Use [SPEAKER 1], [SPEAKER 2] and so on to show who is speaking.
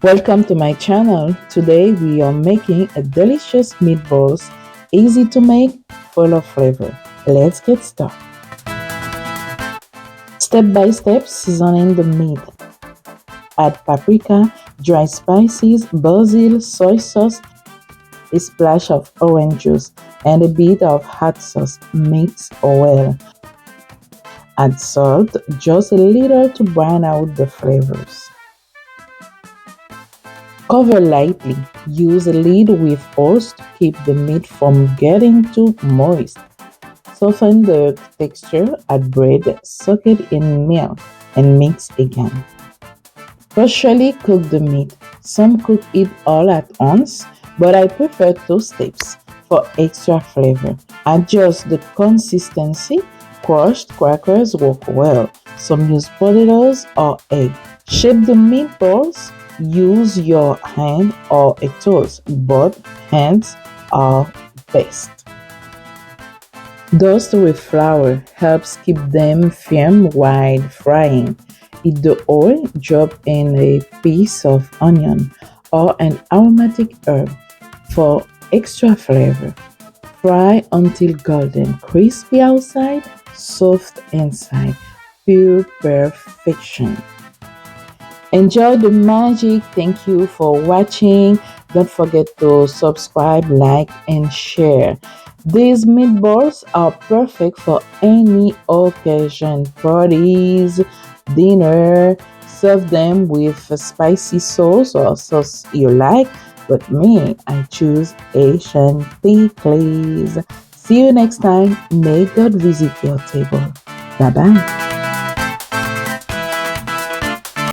[SPEAKER 1] Welcome to my channel. Today we are making a delicious meatballs, easy to make, full of flavor. Let's get started. Step by step, seasoning the meat. Add paprika, dry spices, basil, soy sauce, a splash of orange juice, and a bit of hot sauce. Mix well. Add salt, just a little to brown out the flavors. Cover lightly. Use a lid with holes to keep the meat from getting too moist. Soften the texture, add bread, soak it in milk, and mix again. Partially cook the meat. Some cook it all at once, but I prefer 2 steps for extra flavor. Adjust the consistency. Crushed crackers work well. Some use potatoes or egg. Shape the meatballs. Use your hand or a tool, but hands are best. Dust with flour helps keep them firm while frying. In the oil, drop in a piece of onion or an aromatic herb for extra flavor. Fry until golden, crispy outside, soft inside. Pure perfection. Enjoy the magic. Thank you for watching. Don't forget to subscribe, like, and share. These meatballs are perfect for any occasion, parties, dinner. Serve them with a spicy sauce or sauce you like. But me, I choose Haitian pikliz. See you next time. May God visit your table. Bye bye.